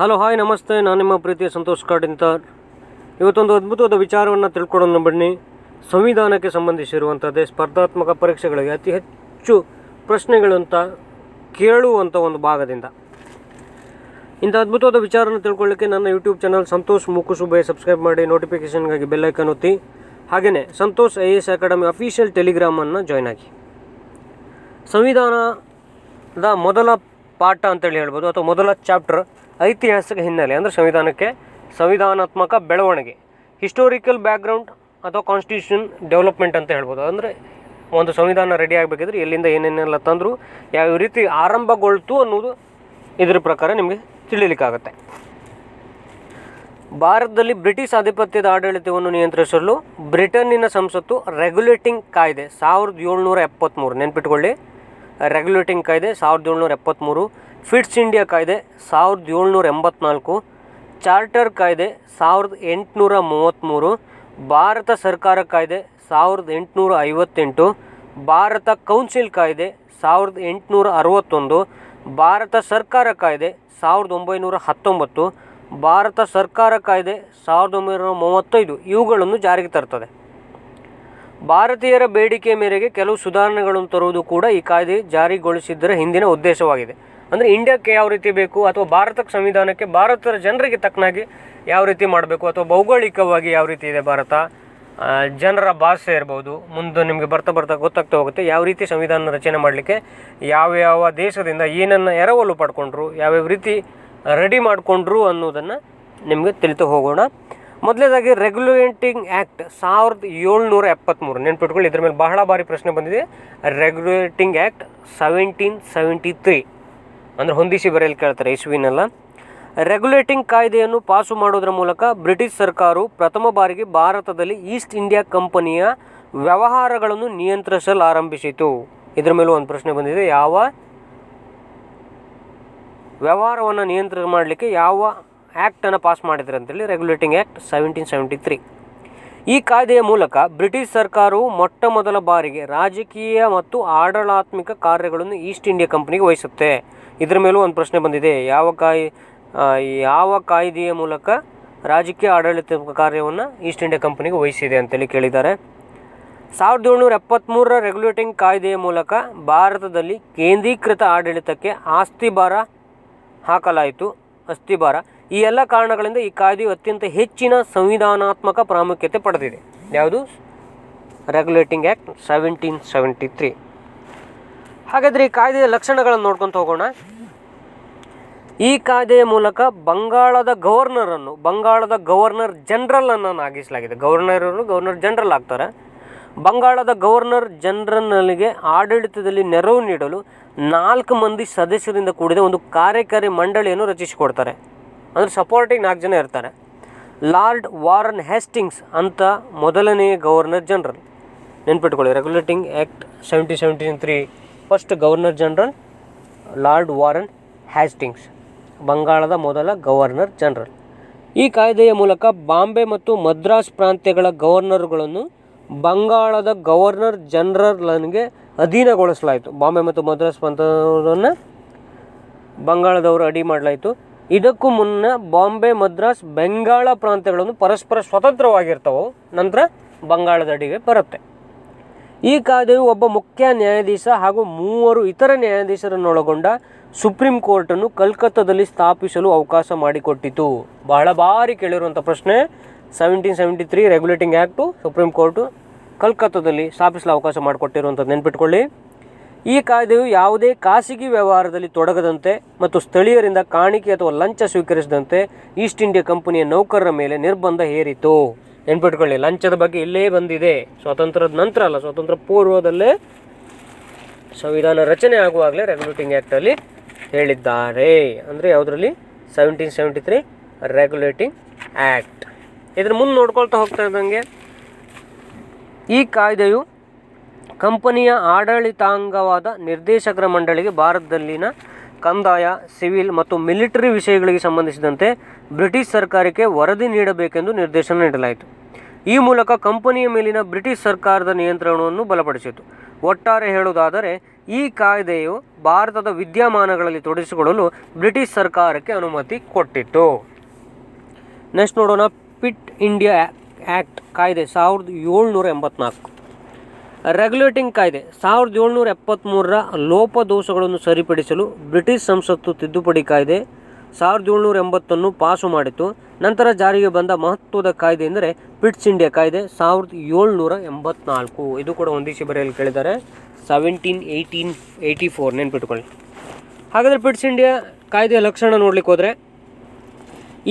Hello hi ನಮಸ್ತೆ, ನಾನು ನಿಮ್ಮ ಪ್ರೀತಿಯ ಸಂತೋಷ್ ಕಾಡಿಂತಾರ್. ಇವತ್ತೊಂದು ಅದ್ಭುತವಾದ ವಿಚಾರವನ್ನು ತಿಳ್ಕೊಳ್ಳೋಣ ಬನ್ನಿ. ಸಂವಿಧಾನಕ್ಕೆ ಸಂಬಂಧಿಸಿರುವಂಥದ್ದೇ ಸ್ಪರ್ಧಾತ್ಮಕ ಪರೀಕ್ಷೆಗಳಿಗೆ ಅತಿ ಹೆಚ್ಚು ಪ್ರಶ್ನೆಗಳು ಅಂತ ಕೇಳುವಂಥ ಒಂದು ಭಾಗದಿಂದ ಇಂಥ ಅದ್ಭುತವಾದ ವಿಚಾರವನ್ನು ತಿಳ್ಕೊಳ್ಳಿಕ್ಕೆ ನನ್ನ ಯೂಟ್ಯೂಬ್ ಚಾನಲ್ ಸಂತೋಷ್ ಮುಕುಸುಬೆ ಸಬ್ಸ್ಕ್ರೈಬ್ ಮಾಡಿ, ನೋಟಿಫಿಕೇಷನ್ಗಾಗಿ ಬೆಲ್ಲೈಕನ್ ಒತ್ತಿ. ಹಾಗೆಯೇ ಸಂತೋಷ್ IAS ಅಕಾಡೆಮಿ ಅಫಿಷಿಯಲ್ ಟೆಲಿಗ್ರಾಮನ್ನು ಜಾಯ್ನ್ ಆಗಿ. ಸಂವಿಧಾನದ ಮೊದಲ ಪಾಠ ಅಂತೇಳಿ ಹೇಳ್ಬೋದು, ಅಥವಾ ಮೊದಲ ಚಾಪ್ಟರ್ ಐತಿಹಾಸಿಕ ಹಿನ್ನೆಲೆ, ಅಂದರೆ ಸಂವಿಧಾನಾತ್ಮಕ ಬೆಳವಣಿಗೆ, ಹಿಸ್ಟೋರಿಕಲ್ ಬ್ಯಾಕ್ಗ್ರೌಂಡ್ ಅಥವಾ ಕಾನ್ಸ್ಟಿಟ್ಯೂಷನ್ ಡೆವಲಪ್ಮೆಂಟ್ ಅಂತ ಹೇಳ್ಬೋದು. ಅಂದರೆ ಒಂದು ಸಂವಿಧಾನ ರೆಡಿ ಆಗಬೇಕಿದ್ರೆ ಎಲ್ಲಿಂದ ಏನೇನೆಲ್ಲ ತಂದರು, ಯಾವ ರೀತಿ ಆರಂಭಗೊಳ್ತು ಅನ್ನೋದು ಇದರ ಪ್ರಕಾರ ನಿಮಗೆ ತಿಳಿಲಿಕ್ಕಾಗತ್ತೆ. ಭಾರತದಲ್ಲಿ ಬ್ರಿಟಿಷ್ ಆಧಿಪತ್ಯದ ಆಡಳಿತವನ್ನು ನಿಯಂತ್ರಿಸಲು ಬ್ರಿಟನ್ನಿನ ಸಂಸತ್ತು ರೆಗ್ಯುಲೇಟಿಂಗ್ ಕಾಯ್ದೆ 1773, ನೆನ್ಪಿಟ್ಕೊಳ್ಳಿ, ರೆಗ್ಯುಲೇಟಿಂಗ್ ಕಾಯ್ದೆ 1773, ಫಿಟ್ಸ್ ಇಂಡಿಯಾ ಕಾಯ್ದೆ 1784, ಚಾರ್ಟರ್ ಕಾಯ್ದೆ 1833, ಭಾರತ ಸರ್ಕಾರ ಕಾಯ್ದೆ 1858, ಭಾರತ ಕೌನ್ಸಿಲ್ ಕಾಯ್ದೆ 1861, ಭಾರತ ಸರ್ಕಾರ ಕಾಯ್ದೆ 1919, ಭಾರತ ಸರ್ಕಾರ ಕಾಯ್ದೆ 1935 ಇವುಗಳನ್ನು ಜಾರಿಗೆ ತರ್ತದೆ. ಭಾರತೀಯರ ಬೇಡಿಕೆ ಮೇರೆಗೆ ಕೆಲವು ಸುಧಾರಣೆಗಳನ್ನು ತರುವುದು ಕೂಡ ಈ ಕಾಯ್ದೆ ಜಾರಿಗೊಳಿಸಿದ್ದರ ಹಿಂದಿನ ಉದ್ದೇಶವಾಗಿದೆ. ಅಂದರೆ ಇಂಡಿಯಾಕ್ಕೆ ಯಾವ ರೀತಿ ಬೇಕು, ಅಥವಾ ಭಾರತಕ್ಕೆ ಸಂವಿಧಾನಕ್ಕೆ ಭಾರತದ ಜನರಿಗೆ ತಕ್ಕನಾಗಿ ಯಾವ ರೀತಿ ಮಾಡಬೇಕು, ಅಥವಾ ಭೌಗೋಳಿಕವಾಗಿ ಯಾವ ರೀತಿ ಇದೆ ಭಾರತ, ಜನರ ಭಾಷೆ ಇರ್ಬೋದು, ಮುಂದೆ ನಿಮಗೆ ಬರ್ತಾ ಗೊತ್ತಾಗ್ತಾ ಹೋಗುತ್ತೆ ಯಾವ ರೀತಿ ಸಂವಿಧಾನ ರಚನೆ ಮಾಡಲಿಕ್ಕೆ ಯಾವ್ಯಾವ ದೇಶದಿಂದ ಏನನ್ನು ಎರವಲು ಪಡ್ಕೊಂಡ್ರು, ಯಾವ್ಯಾವ ರೀತಿ ರೆಡಿ ಮಾಡಿಕೊಂಡ್ರು ಅನ್ನೋದನ್ನು ನಿಮಗೆ ತಿಳಿತು ಹೋಗೋಣ. ಮೊದಲನೇದಾಗಿ ರೆಗ್ಯುಲೇಟಿಂಗ್ ಆ್ಯಕ್ಟ್ 1773, ನೆನ್ಪಿಟ್ಕೊಳ್ಳಿ, ಇದ್ರ ಮೇಲೆ ಬಹಳ ಬಾರಿ ಪ್ರಶ್ನೆ ಬಂದಿದೆ. ರೆಗ್ಯುಲೇಟಿಂಗ್ ಆ್ಯಕ್ಟ್ 1773 ಅಂದರೆ ಹೊಂದಿಸಿ ಬರೆಯಲು ಕೇಳ್ತಾರೆ, ಇಸ್ವಿನೆಲ್ಲ. ರೆಗ್ಯುಲೇಟಿಂಗ್ ಕಾಯ್ದೆಯನ್ನು ಪಾಸು ಮಾಡೋದ್ರ ಮೂಲಕ ಬ್ರಿಟಿಷ್ ಸರ್ಕಾರವು ಪ್ರಥಮ ಬಾರಿಗೆ ಭಾರತದಲ್ಲಿ ಈಸ್ಟ್ ಇಂಡಿಯಾ ಕಂಪನಿಯ ವ್ಯವಹಾರಗಳನ್ನು ನಿಯಂತ್ರಿಸಲು ಆರಂಭಿಸಿತು. ಇದ್ರ ಮೇಲೂ ಒಂದು ಪ್ರಶ್ನೆ ಬಂದಿದೆ, ಯಾವ ವ್ಯವಹಾರವನ್ನು ನಿಯಂತ್ರಣ ಮಾಡಲಿಕ್ಕೆ ಯಾವ ಆ್ಯಕ್ಟನ್ನು ಪಾಸ್ ಮಾಡಿದ್ರು ಅಂತೇಳಿ. Regulating act 1773. ಈ ಕಾಯ್ದೆಯ ಮೂಲಕ ಬ್ರಿಟಿಷ್ ಸರ್ಕಾರವು ಮೊಟ್ಟ ಮೊದಲ ಬಾರಿಗೆ ರಾಜಕೀಯ ಮತ್ತು ಆಡಳಿತಾತ್ಮಕ ಕಾರ್ಯಗಳನ್ನು ಈಸ್ಟ್ ಇಂಡಿಯಾ ಕಂಪನಿಗೆ ವಹಿಸುತ್ತೆ. ಇದರ ಮೇಲೂ ಒಂದು ಪ್ರಶ್ನೆ ಬಂದಿದೆ, ಯಾವ ಕಾಯ್ದೆಯ ಮೂಲಕ ರಾಜಕೀಯ ಆಡಳಿತ ಕಾರ್ಯವನ್ನು ಈಸ್ಟ್ ಇಂಡಿಯಾ ಕಂಪನಿಗೆ ವಹಿಸಿದೆ ಅಂತೇಳಿ ಕೇಳಿದ್ದಾರೆ. 1773 ರೆಗ್ಯುಲೇಟಿಂಗ್ ಕಾಯ್ದೆಯ ಮೂಲಕ ಭಾರತದಲ್ಲಿ ಕೇಂದ್ರೀಕೃತ ಆಡಳಿತಕ್ಕೆ ಅಸ್ತಿಭಾರ ಹಾಕಲಾಯಿತು. ಈ ಎಲ್ಲ ಕಾರಣಗಳಿಂದ ಈ ಕಾಯ್ದೆಯು ಅತ್ಯಂತ ಹೆಚ್ಚಿನ ಸಂವಿಧಾನಾತ್ಮಕ ಪ್ರಾಮುಖ್ಯತೆ ಪಡೆದಿದೆ. ಯಾವುದು? Regulating act 1773. ಹಾಗಾದರೆ ಈ ಕಾಯ್ದೆಯ ಲಕ್ಷಣಗಳನ್ನು ನೋಡ್ಕೊತ ಹೋಗೋಣ. ಈ ಕಾಯ್ದೆಯ ಮೂಲಕ ಬಂಗಾಳದ ಗವರ್ನರ್ ಜನರಲನ್ನು ಆಗಿಸಲಾಗಿದೆ. ಗವರ್ನರ್ ಜನರಲ್ ಆಗ್ತಾರೆ. ಬಂಗಾಳದ ಗವರ್ನರ್ ಜನರಲ್ಗೆ ಆಡಳಿತದಲ್ಲಿ ನೆರವು ನೀಡಲು 4 ಮಂದಿ ಸದಸ್ಯರಿಂದ ಕೂಡಿದ ಒಂದು ಕಾರ್ಯಕಾರಿ ಮಂಡಳಿಯನ್ನು ರಚಿಸಿಕೊಡ್ತಾರೆ. ಅಂದರೆ ಸಪೋರ್ಟಿಂಗ್ 4 ಜನ ಇರ್ತಾರೆ. ಲಾರ್ಡ್ ವಾರನ್ ಹೇಸ್ಟಿಂಗ್ಸ್ ಅಂತ ಮೊದಲನೆಯ ಗವರ್ನರ್ ಜನರಲ್, ನೆನ್ಪಿಟ್ಕೊಳ್ಳಿ. Regulating act 1773 first governor general lord Warren Hastings, ಬಂಗಾಳದ ಮೊದಲ ಗವರ್ನರ್ ಜನರಲ್. ಈ ಕಾಯ್ದೆಯ ಮೂಲಕ ಬಾಂಬೆ ಮತ್ತು ಮದ್ರಾಸ್ ಪ್ರಾಂತ್ಯಗಳ ಗವರ್ನರ್ಗಳನ್ನು ಬಂಗಾಳದ ಗವರ್ನರ್ ಜನರಲ್ಗೆ ಅಧೀನಗೊಳಿಸಲಾಯಿತು. ಬಾಂಬೆ ಮತ್ತು ಮದ್ರಾಸ್ ಪ್ರಾಂತ್ಯವನ್ನು ಬಂಗಾಳದವರು ಅಡಿ ಮಾಡಲಾಯಿತು. ಇದಕ್ಕೂ ಮುನ್ನ ಬಾಂಬೆ, ಮದ್ರಾಸ್, ಬೆಂಗಾಳ ಪ್ರಾಂತ್ಯಗಳನ್ನು ಪರಸ್ಪರ ಸ್ವತಂತ್ರವಾಗಿರ್ತವೆ, ನಂತರ ಬಂಗಾಳದ ಅಡಿಗೆ ಬರುತ್ತೆ. ಈ ಕಾಯ್ದೆಯು ಒಬ್ಬ ಮುಖ್ಯ ನ್ಯಾಯಾಧೀಶ ಹಾಗೂ 3 ಇತರ ನ್ಯಾಯಾಧೀಶರನ್ನೊಳಗೊಂಡ ಸುಪ್ರೀಂ ಕೋರ್ಟನ್ನು ಕಲ್ಕತ್ತಾದಲ್ಲಿ ಸ್ಥಾಪಿಸಲು ಅವಕಾಶ ಮಾಡಿಕೊಟ್ಟಿತು. ಬಹಳ ಬಾರಿ ಕೇಳಿರುವಂಥ ಪ್ರಶ್ನೆ. 1773 ರೆಗ್ಯುಲೇಟಿಂಗ್ ಆ್ಯಕ್ಟು ಸುಪ್ರೀಂ ಕೋರ್ಟು ಕಲ್ಕತ್ತಾದಲ್ಲಿ ಸ್ಥಾಪಿಸಲು ಅವಕಾಶ ಮಾಡಿಕೊಟ್ಟಿರುವಂಥದ್ದು ನೆನ್ಪಿಟ್ಕೊಳ್ಳಿ. ಈ ಕಾಯ್ದೆಯು ಯಾವುದೇ ಖಾಸಗಿ ವ್ಯವಹಾರದಲ್ಲಿ ತೊಡಗದಂತೆ ಮತ್ತು ಸ್ಥಳೀಯರಿಂದ ಕಾಣಿಕೆ ಅಥವಾ ಲಂಚ ಸ್ವೀಕರಿಸದಂತೆ ಈಸ್ಟ್ ಇಂಡಿಯಾ ಕಂಪನಿಯ ನೌಕರರ ಮೇಲೆ ನಿರ್ಬಂಧ ಹೇರಿತು. ನೆನ್ಪಿಟ್ಕೊಳ್ಳಿ, ಲಂಚದ ಬಗ್ಗೆ ಇಲ್ಲೇ ಬಂದಿದೆ. ಸ್ವಾತಂತ್ರ್ಯದ ನಂತರ ಅಲ್ಲ, ಸ್ವಾತಂತ್ರ್ಯ ಪೂರ್ವದಲ್ಲೇ ಸಂವಿಧಾನ ರಚನೆ ಆಗುವಾಗಲೇ ರೆಗ್ಯುಲೇಟಿಂಗ್ ಆ್ಯಕ್ಟಲ್ಲಿ ಹೇಳಿದ್ದಾರೆ. ಅಂದರೆ ಯಾವುದರಲ್ಲಿ? 1773 ರೆಗ್ಯುಲೇಟಿಂಗ್ ಆ್ಯಕ್ಟ್. ಇದ್ರ ಮುಂದೆ ನೋಡ್ಕೊಳ್ತಾ ಹೋಗ್ತಾ ಇದ್ದಂಗೆ ಈ ಕಾಯ್ದೆಯು ಕಂಪನಿಯ ಆಡಳಿತಾಂಗವಾದ ನಿರ್ದೇಶಕರ ಮಂಡಳಿಗೆ ಭಾರತದಲ್ಲಿನ ಕಂದಾಯ, ಸಿವಿಲ್ ಮತ್ತು ಮಿಲಿಟರಿ ವಿಷಯಗಳಿಗೆ ಸಂಬಂಧಿಸಿದಂತೆ ಬ್ರಿಟಿಷ್ ಸರ್ಕಾರಕ್ಕೆ ವರದಿ ನೀಡಬೇಕೆಂದು ನಿರ್ದೇಶನ ನೀಡಲಾಯಿತು. ಈ ಮೂಲಕ ಕಂಪನಿಯ ಮೇಲಿನ ಬ್ರಿಟಿಷ್ ಸರ್ಕಾರದ ನಿಯಂತ್ರಣವನ್ನು ಬಲಪಡಿಸಿತು. ಒಟ್ಟಾರೆ ಹೇಳುವುದಾದರೆ ಈ ಕಾಯ್ದೆಯು ಭಾರತದ ವಿದ್ಯಮಾನಗಳಲ್ಲಿ ತೊಡಗಿಸಿಕೊಳ್ಳಲು ಬ್ರಿಟಿಷ್ ಸರ್ಕಾರಕ್ಕೆ ಅನುಮತಿ ಕೊಟ್ಟಿತ್ತು. ನೆಕ್ಸ್ಟ್ ನೋಡೋಣ, ಕ್ವಿಟ್ ಇಂಡಿಯಾ ಆ್ಯಕ್ಟ್ ಕಾಯ್ದೆ 1784. ರೆಗ್ಯುಲೇಟಿಂಗ್ ಕಾಯ್ದೆ 1773ರ ಲೋಪದೋಷಗಳನ್ನು ಸರಿಪಡಿಸಲು ಬ್ರಿಟಿಷ್ ಸಂಸತ್ತು ತಿದ್ದುಪಡಿ ಕಾಯ್ದೆ 1780 ಪಾಸು ಮಾಡಿತು. ನಂತರ ಜಾರಿಗೆ ಬಂದ ಮಹತ್ವದ ಕಾಯ್ದೆ ಎಂದರೆ ಪಿಟ್ಸ್ ಇಂಡಿಯಾ ಕಾಯ್ದೆ 1784. ಇದು ಕೂಡ ಒಂದಿಸಿ ಬರೆಯಲು ಕೇಳಿದ್ದಾರೆ, 1784 ನೆನ್ಪಿಟ್ಕೊಳ್ಳಿ. ಹಾಗಾದರೆ ಪಿಟ್ಸ್ ಇಂಡಿಯಾ ಕಾಯ್ದೆಯ ಲಕ್ಷಣ ನೋಡ್ಲಿಕ್ಕೆ ಹೋದರೆ,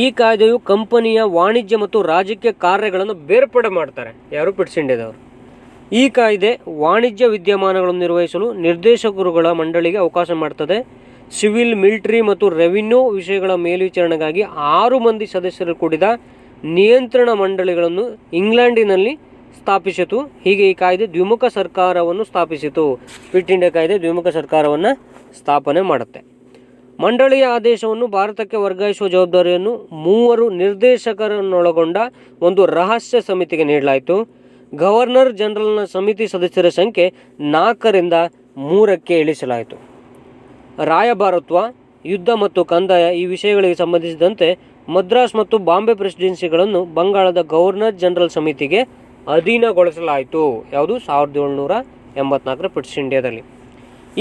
ಈ ಕಾಯ್ದೆಯು ಕಂಪನಿಯ ವಾಣಿಜ್ಯ ಮತ್ತು ರಾಜಕೀಯ ಕಾರ್ಯಗಳನ್ನು ಬೇರ್ಪಡೆ ಮಾಡ್ತಾರೆ. ಯಾರು? ಪಿಟ್ಸ್ ಇಂಡಿಯಾದವರು. ಈ ಕಾಯ್ದೆ ವಾಣಿಜ್ಯ ವಿದ್ಯಮಾನಗಳನ್ನು ನಿರ್ವಹಿಸಲು ನಿರ್ದೇಶಕರುಗಳ ಮಂಡಳಿಗೆ ಅವಕಾಶ ಮಾಡ್ತದೆ. ಸಿವಿಲ್, ಮಿಲಿಟರಿ ಮತ್ತು ರೆವಿನ್ಯೂ ವಿಷಯಗಳ ಮೇಲ್ವಿಚಾರಣೆಗಾಗಿ 6 ಮಂದಿ ಸದಸ್ಯರು ಕೂಡಿದ ನಿಯಂತ್ರಣ ಮಂಡಳಿಗಳನ್ನು ಇಂಗ್ಲೆಂಡಿನಲ್ಲಿ ಸ್ಥಾಪಿಸಿತು. ಹೀಗೆ ಈ ಕಾಯ್ದೆ ದ್ವಿಮುಖ ಸರ್ಕಾರವನ್ನು ಸ್ಥಾಪಿಸಿತು. ಕ್ವಿಟ್ ಇಂಡಿಯಾ ಕಾಯ್ದೆ ದ್ವಿಮುಖ ಸರ್ಕಾರವನ್ನು ಸ್ಥಾಪನೆ ಮಾಡುತ್ತೆ. ಮಂಡಳಿಯ ಆದೇಶವನ್ನು ಭಾರತಕ್ಕೆ ವರ್ಗಾಯಿಸುವ ಜವಾಬ್ದಾರಿಯನ್ನು 3 ನಿರ್ದೇಶಕರನ್ನೊಳಗೊಂಡ ಒಂದು ರಹಸ್ಯ ಸಮಿತಿಗೆ ನೀಡಲಾಯಿತು. ಗವರ್ನರ್ ಜನರಲ್ನ ಸಮಿತಿ ಸದಸ್ಯರ ಸಂಖ್ಯೆ 4ರಿಂದ 3ಕ್ಕೆ ಇಳಿಸಲಾಯಿತು. ರಾಯಭಾರತ್ವ, ಯುದ್ಧ ಮತ್ತು ಕಂದಾಯ ಈ ವಿಷಯಗಳಿಗೆ ಸಂಬಂಧಿಸಿದಂತೆ ಮದ್ರಾಸ್ ಮತ್ತು ಬಾಂಬೆ ಪ್ರೆಸಿಡೆನ್ಸಿಗಳನ್ನು ಬಂಗಾಳದ ಗವರ್ನರ್ ಜನರಲ್ ಸಮಿತಿಗೆ ಅಧೀನಗೊಳಿಸಲಾಯಿತು. ಯಾವುದು? 1784ರ ಪಿಟ್ಸ್ ಇಂಡಿಯಾದಲ್ಲಿ.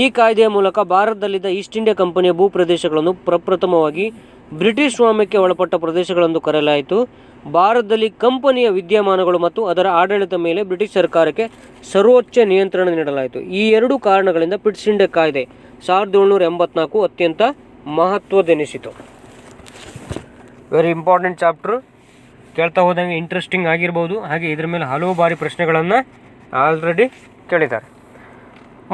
ಈ ಕಾಯ್ದೆಯ ಮೂಲಕ ಭಾರತದಲ್ಲಿದ್ದ ಈಸ್ಟ್ ಇಂಡಿಯಾ ಕಂಪನಿಯ ಭೂಪ್ರದೇಶಗಳನ್ನು ಪ್ರಪ್ರಥಮವಾಗಿ ಬ್ರಿಟಿಷ್ ಸ್ವಾಮ್ಯಕ್ಕೆ ಒಳಪಟ್ಟ ಪ್ರದೇಶಗಳೆಂದು ಕರೆಯಲಾಯಿತು. ಭಾರತದಲ್ಲಿ ಕಂಪನಿಯ ವಿದ್ಯಮಾನಗಳು ಮತ್ತು ಅದರ ಆಡಳಿತ ಮೇಲೆ ಬ್ರಿಟಿಷ್ ಸರ್ಕಾರಕ್ಕೆ ಸರ್ವೋಚ್ಚ ನಿಯಂತ್ರಣ ನೀಡಲಾಯಿತು. ಈ 2 ಕಾರಣಗಳಿಂದ ಪಿಟ್ಸ್ ಇಂಡಿಯಾ ಕಾಯ್ದೆ 1784 ಅತ್ಯಂತ ಮಹತ್ವದೆನಿಸಿತು. ವೆರಿ ಇಂಪಾರ್ಟೆಂಟ್ ಚಾಪ್ಟರ್, ಕೇಳ್ತಾ ಹೋದಂಗೆ ಇಂಟ್ರೆಸ್ಟಿಂಗ್ ಆಗಿರ್ಬೋದು. ಹಾಗೆ ಇದ್ರ ಮೇಲೆ ಹಲವು ಬಾರಿ ಪ್ರಶ್ನೆಗಳನ್ನು ಆಲ್ರೆಡಿ ಕೇಳಿದ್ದಾರೆ.